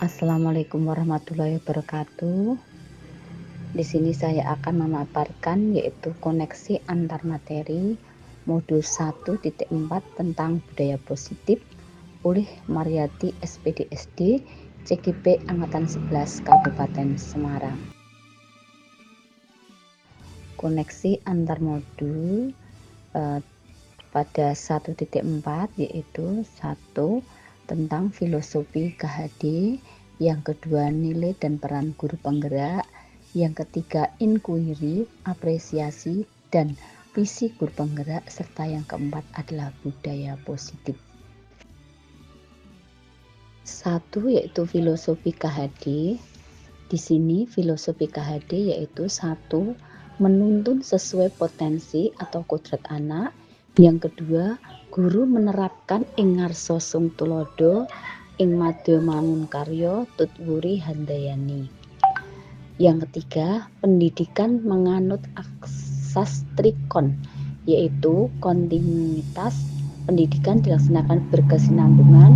Assalamualaikum warahmatullahi wabarakatuh. Di sini saya akan memaparkan yaitu koneksi antar materi modul 1.4 tentang budaya positif oleh Mariati SPD SD CGP Angkatan 11 Kabupaten Semarang. Koneksi antar modul pada 1.4 yaitu 1 tentang filosofi KHD, yang kedua nilai dan peran guru penggerak, yang ketiga inquiry, apresiasi dan visi guru penggerak, serta yang keempat adalah budaya positif. 1 yaitu filosofi KHD. Di sini filosofi KHD yaitu 1 menuntun sesuai potensi atau kodrat anak. Yang kedua, guru menerapkan ing ngarsa sung tulodo ing madya mangun karya tutwuri handayani. Yang ketiga, pendidikan menganut asas trikon, yaitu kontinuitas pendidikan dilaksanakan berkesinambungan.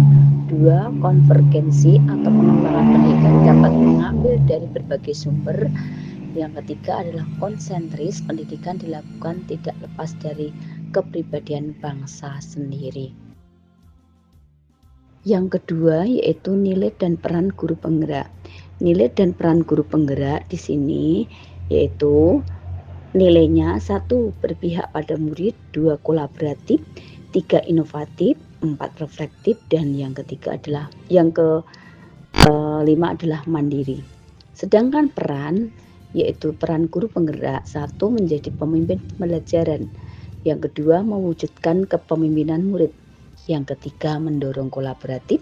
2. Konvergensi atau pengembangan pendidikan dapat mengambil dari berbagai sumber. Yang ketiga adalah konsentris, pendidikan dilakukan tidak lepas dari kepribadian bangsa sendiri. Yang kedua yaitu nilai dan peran guru penggerak. Nilai dan peran guru penggerak di sini yaitu nilainya 1. Berpihak pada murid, 2. Kolaboratif, 3. Inovatif, 4. Reflektif, dan yang ketiga adalah kelima adalah mandiri. Sedangkan peran yaitu peran guru penggerak 1. Menjadi pemimpin pembelajaran, yang kedua mewujudkan kepemimpinan murid, yang ketiga mendorong kolaboratif,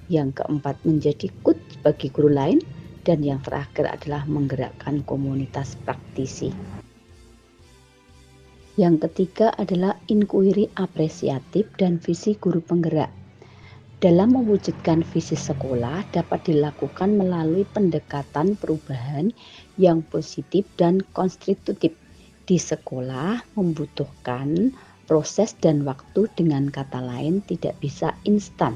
yang keempat menjadi coach bagi guru lain, dan yang terakhir adalah menggerakkan komunitas praktisi. Yang ketiga adalah inquiry apresiatif dan visi guru penggerak. Dalam mewujudkan visi sekolah dapat dilakukan melalui pendekatan perubahan yang positif dan konstruktif. Di sekolah membutuhkan proses dan waktu, dengan kata lain tidak bisa instan.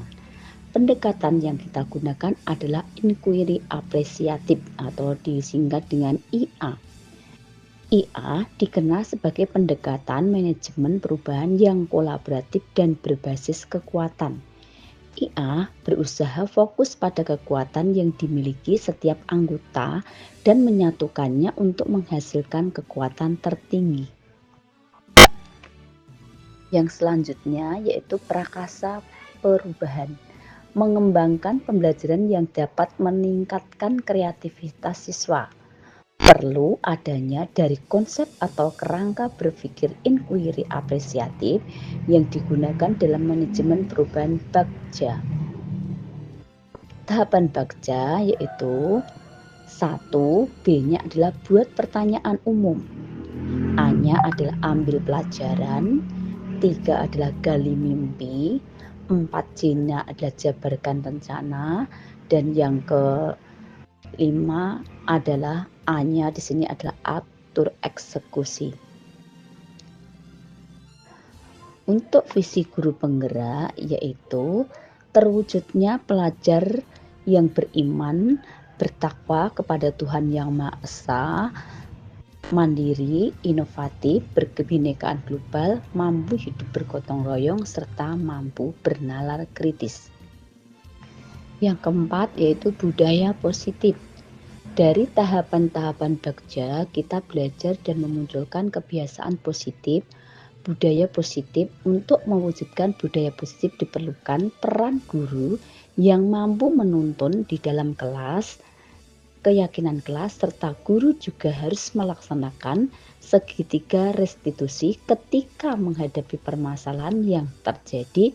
Pendekatan yang kita gunakan adalah inquiry apresiatif atau disingkat dengan IA. IA dikenal sebagai pendekatan manajemen perubahan yang kolaboratif dan berbasis kekuatan. IA berusaha fokus pada kekuatan yang dimiliki setiap anggota dan menyatukannya untuk menghasilkan kekuatan tertinggi. Yang selanjutnya yaitu prakasa perubahan, mengembangkan pembelajaran yang dapat meningkatkan kreativitas siswa. Perlu adanya dari konsep atau kerangka berpikir inquiry apresiatif yang digunakan dalam manajemen perubahan Bagja. Tahapan Bagja yaitu 1. B-nya adalah buat pertanyaan umum, A-nya adalah ambil pelajaran, 3 adalah gali mimpi, 4 C-nya adalah jabarkan rencana, dan yang kelima adalah A-nya di sini adalah atur eksekusi. Untuk visi guru penggerak yaitu terwujudnya pelajar yang beriman, bertakwa kepada Tuhan Yang Maha Esa, mandiri, inovatif, berkebinekaan global, mampu hidup bergotong royong, serta mampu bernalar kritis. Yang keempat yaitu budaya positif. Dari tahapan-tahapan Bagja, kita belajar dan memunculkan kebiasaan positif, budaya positif. Untuk mewujudkan budaya positif diperlukan peran guru yang mampu menuntun di dalam kelas, keyakinan kelas, serta guru juga harus melaksanakan segitiga restitusi ketika menghadapi permasalahan yang terjadi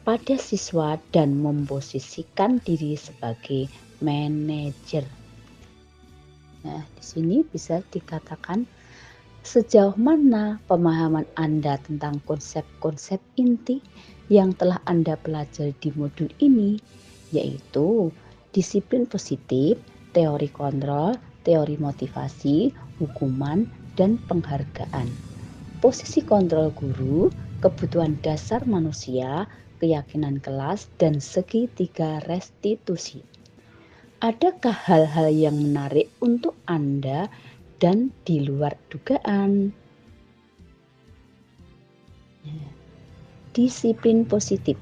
pada siswa dan memposisikan diri sebagai manajer. Nah, di sini bisa dikatakan sejauh mana pemahaman Anda tentang konsep-konsep inti yang telah Anda pelajari di modul ini, yaitu disiplin positif, teori kontrol, teori motivasi, hukuman, dan penghargaan. Posisi kontrol guru, kebutuhan dasar manusia, keyakinan kelas, dan segitiga restitusi. Adakah hal-hal yang menarik untuk Anda dan di luar dugaan? Disiplin positif.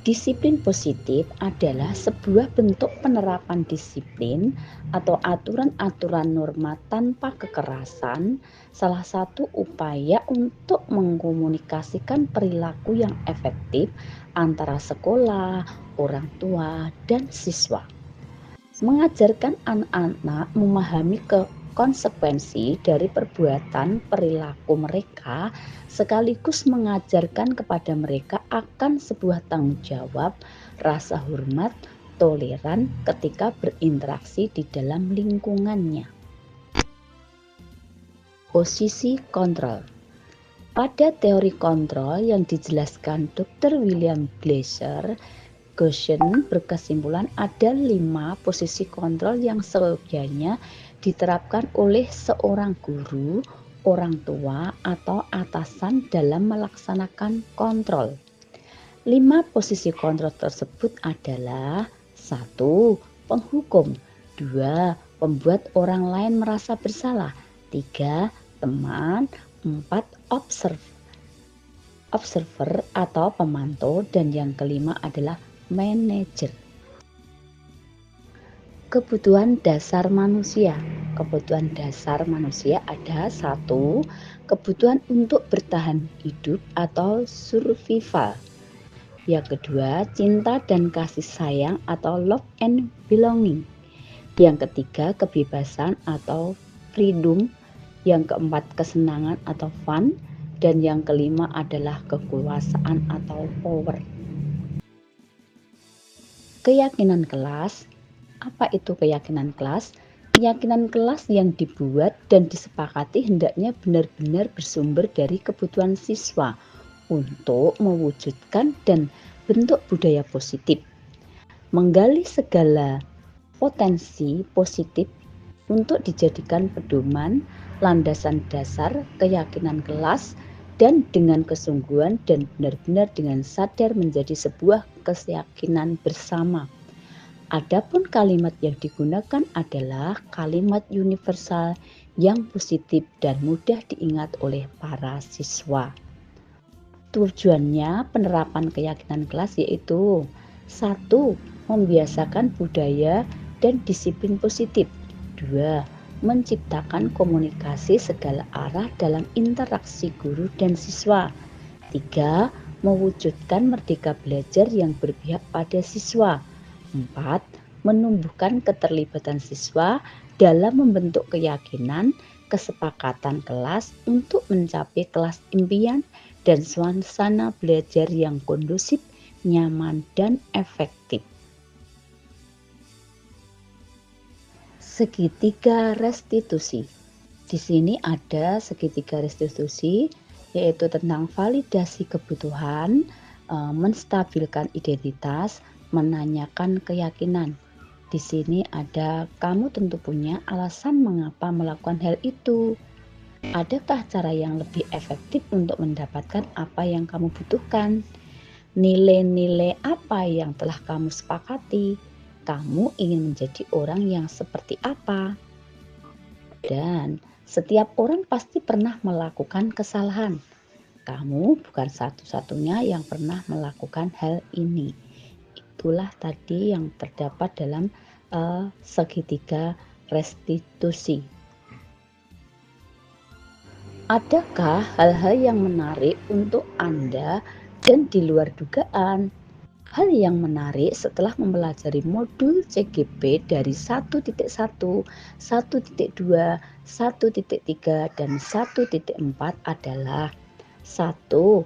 Disiplin positif adalah sebuah bentuk penerapan disiplin atau aturan-aturan norma tanpa kekerasan, salah satu upaya untuk mengkomunikasikan perilaku yang efektif antara sekolah, orang tua, dan siswa. Mengajarkan anak-anak memahami konsekuensi dari perbuatan perilaku mereka sekaligus mengajarkan kepada mereka akan sebuah tanggung jawab, rasa hormat, toleran ketika berinteraksi di dalam lingkungannya. Posisi kontrol. Pada teori kontrol yang dijelaskan Dr. William Glasser, Goshen berkesimpulan ada 5 posisi kontrol yang seyogyanya diterapkan oleh seorang guru, orang tua, atau atasan dalam melaksanakan kontrol. 5 posisi kontrol tersebut adalah 1. Penghukum, 2. Membuat orang lain merasa bersalah, 3. Teman, 4. Observer atau pemantau, dan yang kelima adalah manajer. Kebutuhan dasar manusia. Kebutuhan dasar manusia ada 1. Kebutuhan untuk bertahan hidup atau survival. Yang kedua, cinta dan kasih sayang atau love and belonging. Yang ketiga, kebebasan atau freedom. Yang keempat, kesenangan atau fun. Dan yang kelima adalah kekuasaan atau power. Keyakinan kelas. Apa itu keyakinan kelas? Keyakinan kelas yang dibuat dan disepakati hendaknya benar-benar bersumber dari kebutuhan siswa untuk mewujudkan dan bentuk budaya positif. Menggali segala potensi positif untuk dijadikan pedoman, landasan dasar keyakinan kelas, dan dengan kesungguhan dan benar-benar dengan sadar menjadi sebuah keyakinan bersama. Adapun kalimat yang digunakan adalah kalimat universal yang positif dan mudah diingat oleh para siswa. Tujuannya penerapan keyakinan kelas yaitu 1. Membiasakan budaya dan disiplin positif. 2. Menciptakan komunikasi segala arah dalam interaksi guru dan siswa. 3. Mewujudkan merdeka belajar yang berpihak pada siswa. 4. Menumbuhkan keterlibatan siswa dalam membentuk keyakinan, kesepakatan kelas untuk mencapai kelas impian dan suasana belajar yang kondusif, nyaman, dan efektif. Segitiga restitusi. Di sini ada segitiga restitusi, yaitu tentang validasi kebutuhan, menstabilkan identitas, menanyakan keyakinan. Di sini ada kamu tentu punya alasan mengapa melakukan hal itu. Adakah cara yang lebih efektif untuk mendapatkan apa yang kamu butuhkan? Nilai-nilai apa yang telah kamu sepakati? Kamu ingin menjadi orang yang seperti apa? Dan setiap orang pasti pernah melakukan kesalahan. Kamu bukan satu-satunya yang pernah melakukan hal ini. Itulah tadi yang terdapat dalam segitiga restitusi. Adakah hal-hal yang menarik untuk Anda dan di luar dugaan? Hal yang menarik setelah mempelajari modul CGP dari 1.1, 1.2, 1.3, dan 1.4 adalah 1.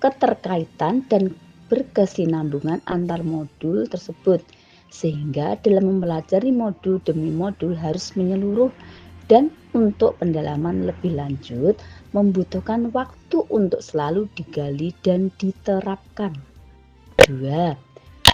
Keterkaitan dan berkesinambungan antar modul tersebut, sehingga dalam mempelajari modul demi modul harus menyeluruh dan untuk pendalaman lebih lanjut membutuhkan waktu untuk selalu digali dan diterapkan. 2.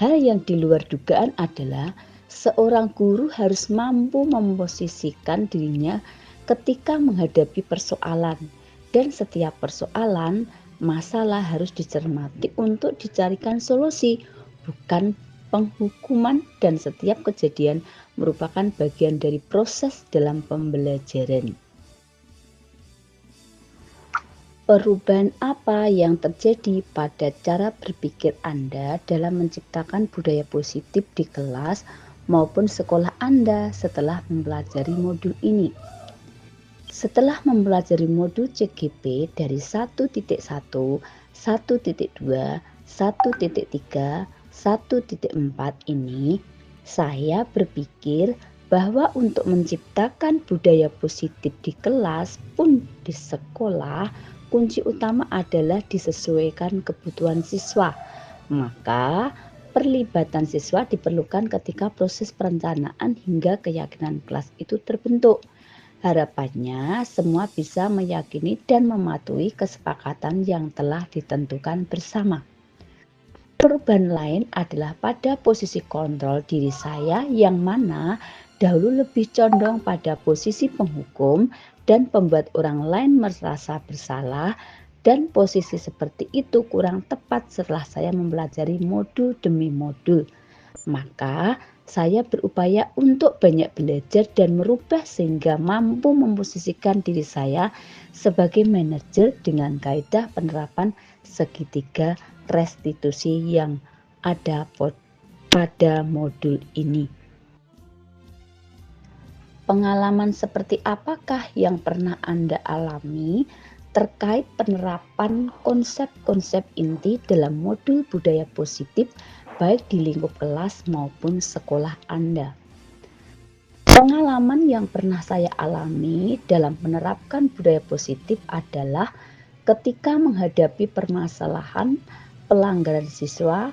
Hal yang di luar dugaan adalah seorang guru harus mampu memposisikan dirinya ketika menghadapi persoalan, dan setiap persoalan, masalah harus dicermati untuk dicarikan solusi, bukan penghukuman, dan setiap kejadian merupakan bagian dari proses dalam pembelajaran. Perubahan apa yang terjadi pada cara berpikir Anda dalam menciptakan budaya positif di kelas maupun sekolah Anda setelah mempelajari modul ini? Setelah mempelajari modul CGP dari 1.1, 1.2, 1.3, 1.4 ini, saya berpikir bahwa untuk menciptakan budaya positif di kelas pun di sekolah, kunci utama adalah disesuaikan kebutuhan siswa. Maka, perlibatan siswa diperlukan ketika proses perencanaan hingga keyakinan kelas itu terbentuk. Harapannya, semua bisa meyakini dan mematuhi kesepakatan yang telah ditentukan bersama. Perubahan lain adalah pada posisi kontrol diri saya yang mana dahulu lebih condong pada posisi penghukum dan pembuat orang lain merasa bersalah, dan posisi seperti itu kurang tepat setelah saya mempelajari modul demi modul. Maka saya berupaya untuk banyak belajar dan merubah sehingga mampu memposisikan diri saya sebagai manajer dengan kaidah penerapan segitiga restitusi yang ada pada modul ini. Pengalaman seperti apakah yang pernah Anda alami terkait penerapan konsep-konsep inti dalam modul budaya positif baik di lingkup kelas maupun sekolah Anda? Pengalaman yang pernah saya alami dalam menerapkan budaya positif adalah ketika menghadapi permasalahan pelanggaran siswa,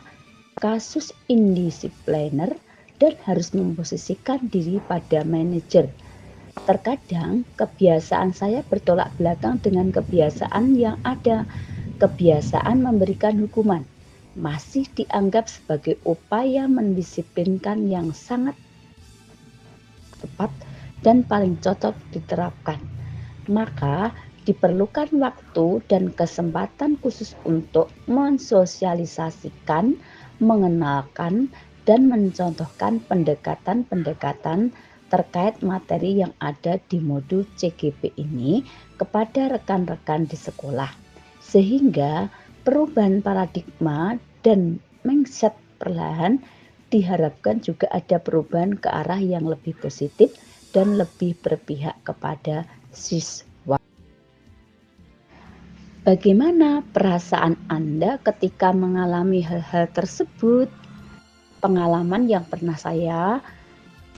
kasus indisipliner, dan harus memposisikan diri pada manajer. Terkadang kebiasaan saya bertolak belakang dengan kebiasaan yang ada. Kebiasaan memberikan hukuman masih dianggap sebagai upaya mendisiplinkan yang sangat tepat dan paling cocok diterapkan. Maka diperlukan waktu dan kesempatan khusus untuk mensosialisasikan, mengenalkan, dan mencontohkan pendekatan-pendekatan terkait materi yang ada di modul CGP ini kepada rekan-rekan di sekolah. Sehingga perubahan paradigma dan mindset perlahan diharapkan juga ada perubahan ke arah yang lebih positif dan lebih berpihak kepada siswa. Bagaimana perasaan Anda ketika mengalami hal-hal tersebut? Pengalaman yang pernah saya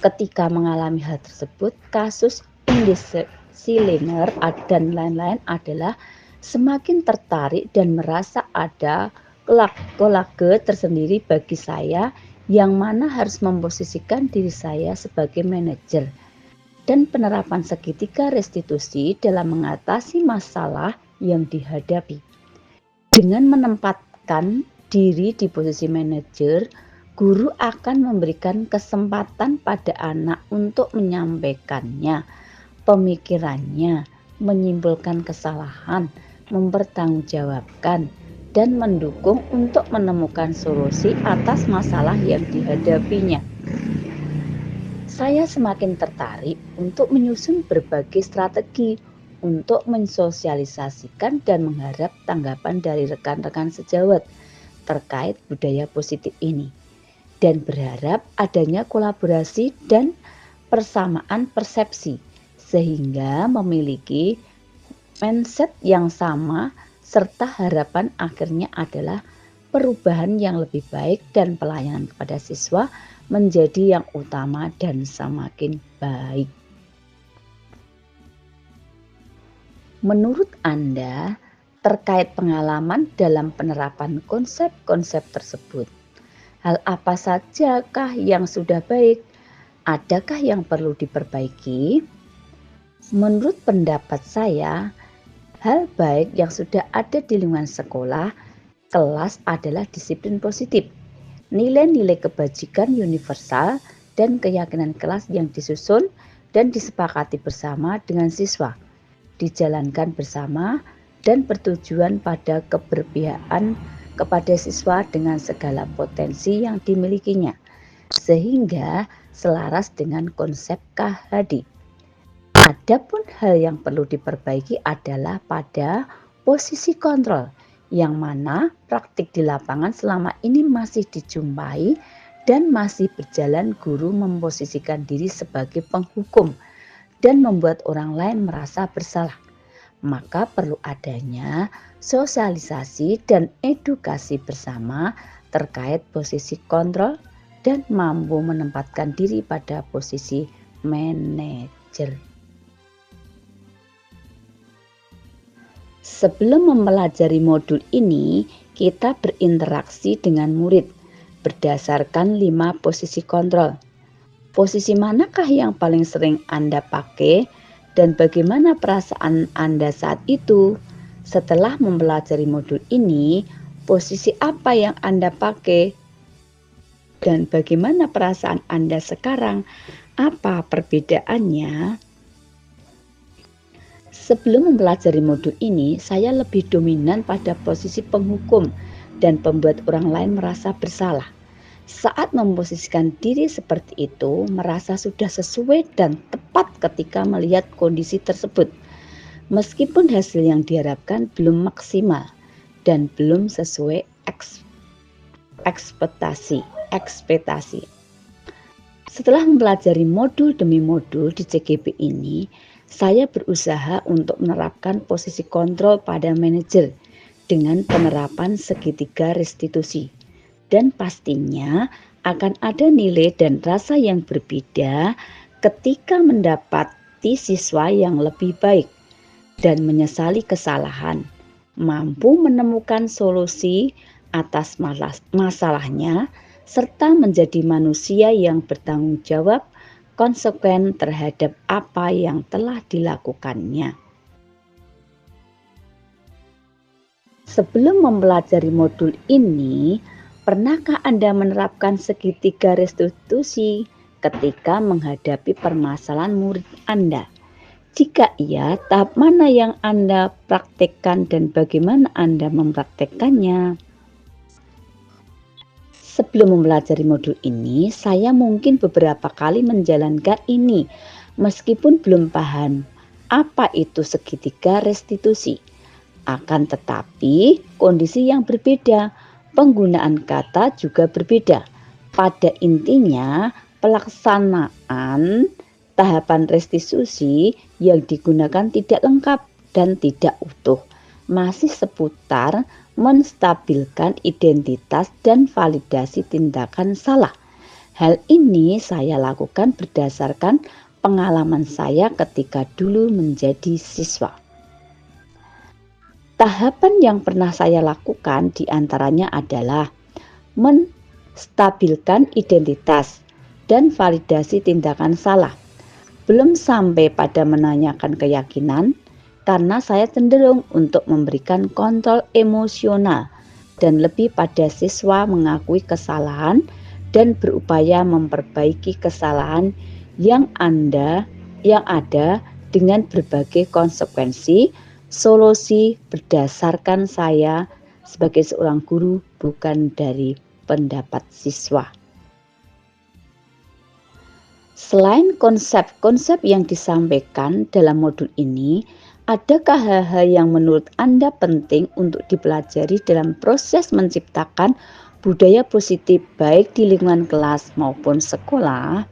ketika mengalami hal tersebut, kasus indisipliner dan lain-lain adalah semakin tertarik dan merasa ada kolage tersendiri bagi saya yang mana harus memposisikan diri saya sebagai manajer, dan penerapan segitiga restitusi dalam mengatasi masalah yang dihadapi. Dengan menempatkan diri di posisi manajer, guru akan memberikan kesempatan pada anak untuk menyampaikannya, pemikirannya, menyimpulkan kesalahan, mempertanggungjawabkan, dan mendukung untuk menemukan solusi atas masalah yang dihadapinya. Saya semakin tertarik untuk menyusun berbagai strategi untuk mensosialisasikan dan mengharap tanggapan dari rekan-rekan sejawat terkait budaya positif ini, dan berharap adanya kolaborasi dan persamaan persepsi sehingga memiliki mindset yang sama, serta harapan akhirnya adalah perubahan yang lebih baik dan pelayanan kepada siswa menjadi yang utama dan semakin baik. Menurut Anda terkait pengalaman dalam penerapan konsep-konsep tersebut, hal apa sajakah yang sudah baik? Adakah yang perlu diperbaiki? Menurut pendapat saya, hal baik yang sudah ada di lingkungan sekolah, kelas adalah disiplin positif, nilai-nilai kebajikan universal, dan keyakinan kelas yang disusun dan disepakati bersama dengan siswa, dijalankan bersama dan bertujuan pada keberpihakan kepada siswa dengan segala potensi yang dimilikinya, sehingga selaras dengan konsep KHD. Adapun hal yang perlu diperbaiki adalah pada posisi kontrol, yang mana praktik di lapangan selama ini masih dijumpai dan masih berjalan guru memposisikan diri sebagai penghukum dan membuat orang lain merasa bersalah. Maka perlu adanya sosialisasi dan edukasi bersama terkait posisi kontrol dan mampu menempatkan diri pada posisi manajer. Sebelum mempelajari modul ini, kita berinteraksi dengan murid berdasarkan 5 posisi kontrol. Posisi manakah yang paling sering Anda pakai dan bagaimana perasaan Anda saat itu? Setelah mempelajari modul ini, posisi apa yang Anda pakai dan bagaimana perasaan Anda sekarang? Apa perbedaannya? Sebelum mempelajari modul ini, saya lebih dominan pada posisi penghukum dan membuat orang lain merasa bersalah. Saat memposisikan diri seperti itu, merasa sudah sesuai dan tepat ketika melihat kondisi tersebut. Meskipun hasil yang diharapkan belum maksimal dan belum sesuai ekspektasi. Setelah mempelajari modul demi modul di CGP ini, saya berusaha untuk menerapkan posisi kontrol pada manajer dengan penerapan segitiga restitusi. Dan pastinya akan ada nilai dan rasa yang berbeda ketika mendapati siswa yang lebih baik dan menyesali kesalahan, mampu menemukan solusi atas masalahnya, serta menjadi manusia yang bertanggung jawab konsekuen terhadap apa yang telah dilakukannya. Sebelum mempelajari modul ini, pernahkah Anda menerapkan segitiga restitusi ketika menghadapi permasalahan murid Anda? Jika iya, tahap mana yang Anda praktekkan dan bagaimana Anda mempraktekkannya? Sebelum mempelajari modul ini, saya mungkin beberapa kali menjalankan ini, meskipun belum paham apa itu segitiga restitusi. Akan tetapi, kondisi yang berbeda, penggunaan kata juga berbeda. Pada intinya, pelaksanaan tahapan restitusi yang digunakan tidak lengkap dan tidak utuh, masih seputar menstabilkan identitas dan validasi tindakan salah. Hal ini saya lakukan berdasarkan pengalaman saya ketika dulu menjadi siswa. Tahapan yang pernah saya lakukan diantaranya adalah menstabilkan identitas dan validasi tindakan salah. Belum sampai pada menanyakan keyakinan, karena saya cenderung untuk memberikan kontrol emosional dan lebih pada siswa mengakui kesalahan dan berupaya memperbaiki kesalahan yang ada dengan berbagai konsekuensi solusi berdasarkan saya sebagai seorang guru, bukan dari pendapat siswa. Selain konsep-konsep yang disampaikan dalam modul ini, adakah hal-hal yang menurut Anda penting untuk dipelajari dalam proses menciptakan budaya positif baik di lingkungan kelas maupun sekolah?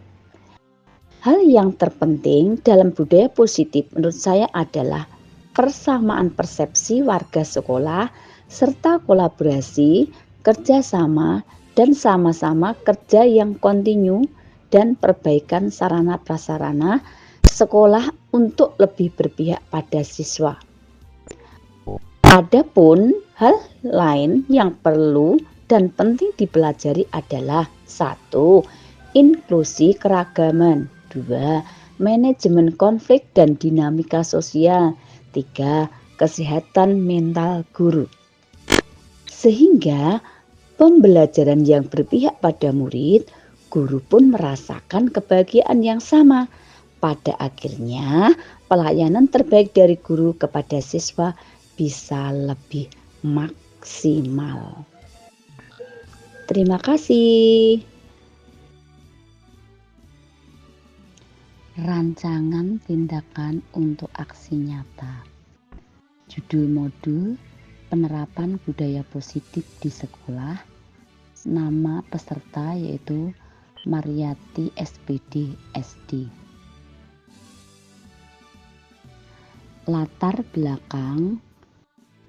Hal yang terpenting dalam budaya positif menurut saya adalah persamaan persepsi warga sekolah serta kolaborasi, kerjasama, dan sama-sama kerja yang kontinu dan perbaikan sarana prasarana sekolah untuk lebih berpihak pada siswa. Adapun hal lain yang perlu dan penting dipelajari adalah 1. Inklusi keragaman, 2. Manajemen konflik dan dinamika sosial, 3. Kesehatan mental guru. Sehingga pembelajaran yang berpihak pada murid, guru pun merasakan kebahagiaan yang sama. Pada akhirnya, pelayanan terbaik dari guru kepada siswa bisa lebih maksimal. Terima kasih. Rancangan tindakan untuk aksi nyata. Judul modul: penerapan budaya positif di sekolah. Nama peserta yaitu Mariati SPD SD. Latar belakang: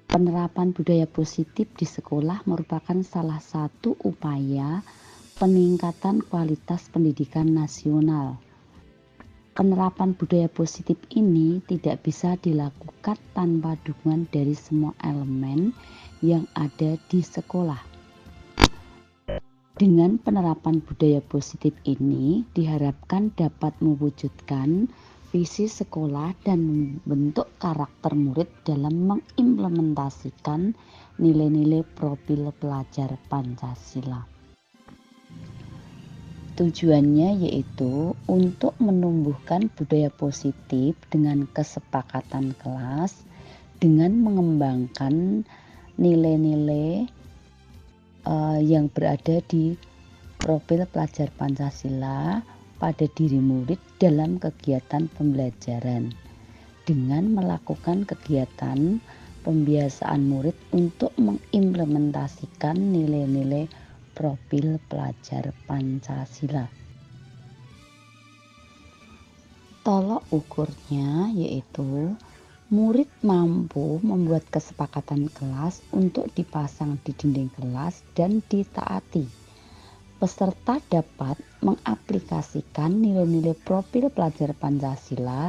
penerapan budaya positif di sekolah merupakan salah satu upaya peningkatan kualitas pendidikan nasional. Penerapan budaya positif ini tidak bisa dilakukan tanpa dukungan dari semua elemen yang ada di sekolah. Dengan penerapan budaya positif ini diharapkan dapat mewujudkan visi sekolah dan membentuk karakter murid dalam mengimplementasikan nilai-nilai profil pelajar Pancasila. Tujuannya yaitu untuk menumbuhkan budaya positif dengan kesepakatan kelas, dengan mengembangkan nilai-nilai yang berada di profil pelajar Pancasila pada diri murid dalam kegiatan pembelajaran, dengan melakukan kegiatan pembiasaan murid untuk mengimplementasikan nilai-nilai profil pelajar Pancasila. Tolok ukurnya yaitu murid mampu membuat kesepakatan kelas untuk dipasang di dinding kelas dan ditaati. Peserta dapat mengaplikasikan nilai-nilai profil pelajar Pancasila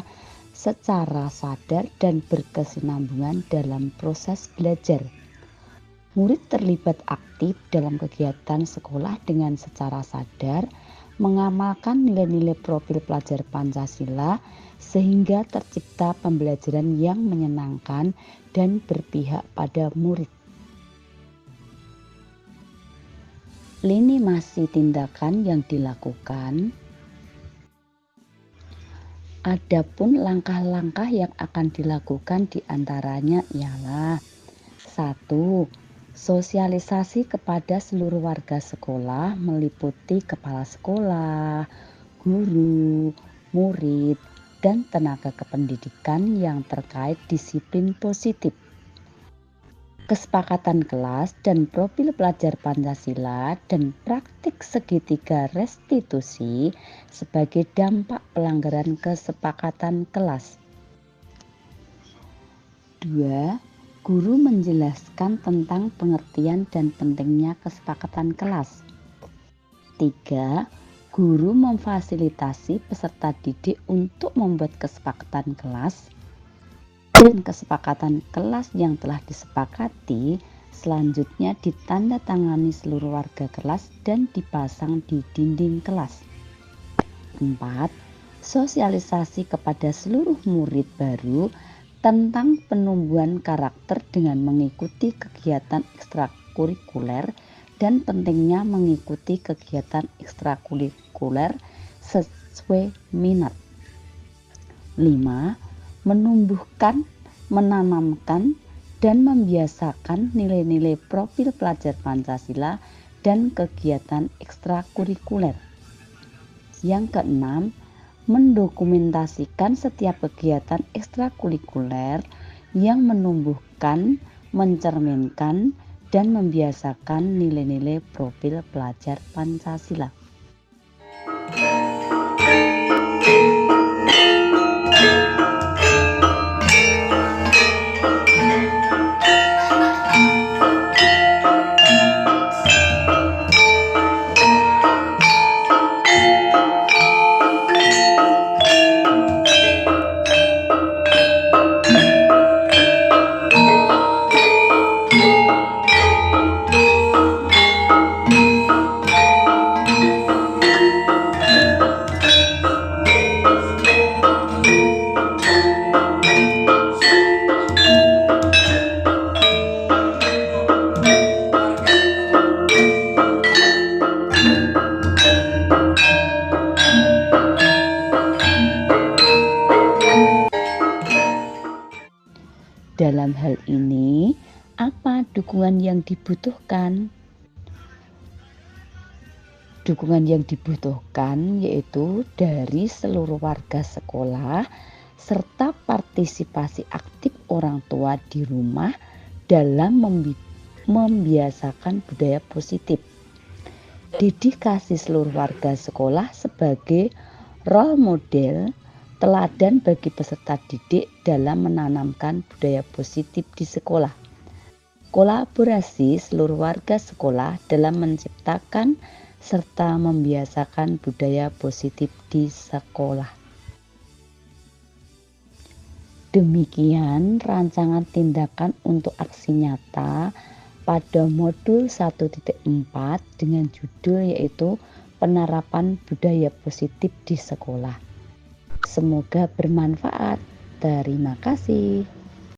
secara sadar dan berkesinambungan dalam proses belajar. Murid terlibat aktif dalam kegiatan sekolah dengan secara sadar mengamalkan nilai-nilai profil pelajar Pancasila sehingga tercipta pembelajaran yang menyenangkan dan berpihak pada murid. Lini masa tindakan yang dilakukan. Adapun langkah-langkah yang akan dilakukan diantaranya ialah 1. Sosialisasi kepada seluruh warga sekolah meliputi kepala sekolah, guru, murid, dan tenaga kependidikan yang terkait disiplin positif. Kesepakatan kelas dan profil pelajar Pancasila dan praktik segitiga restitusi sebagai dampak pelanggaran kesepakatan kelas. 2. Guru menjelaskan tentang pengertian dan pentingnya kesepakatan kelas. 3. Guru memfasilitasi peserta didik untuk membuat kesepakatan kelas, dan kesepakatan kelas yang telah disepakati selanjutnya ditandatangani seluruh warga kelas dan dipasang di dinding kelas. 4. Sosialisasi kepada seluruh murid baru tentang penumbuhan karakter dengan mengikuti kegiatan ekstrakurikuler dan pentingnya mengikuti kegiatan ekstrakurikuler sesuai minat. 5. Menumbuhkan, menanamkan, dan membiasakan nilai-nilai profil pelajar Pancasila dan kegiatan ekstrakurikuler. Yang keenam, mendokumentasikan setiap kegiatan ekstrakurikuler yang menumbuhkan, mencerminkan, dan membiasakan nilai-nilai profil pelajar Pancasila. Dalam hal ini, apa dukungan yang dibutuhkan? Dukungan yang dibutuhkan yaitu dari seluruh warga sekolah serta partisipasi aktif orang tua di rumah dalam membiasakan budaya positif. Dedikasi seluruh warga sekolah sebagai role model teladan bagi peserta didik dalam menanamkan budaya positif di sekolah. Kolaborasi seluruh warga sekolah dalam menciptakan serta membiasakan budaya positif di sekolah. Demikian rancangan tindakan untuk aksi nyata pada modul 1.4 dengan judul yaitu penerapan budaya positif di sekolah. Semoga bermanfaat. Terima kasih.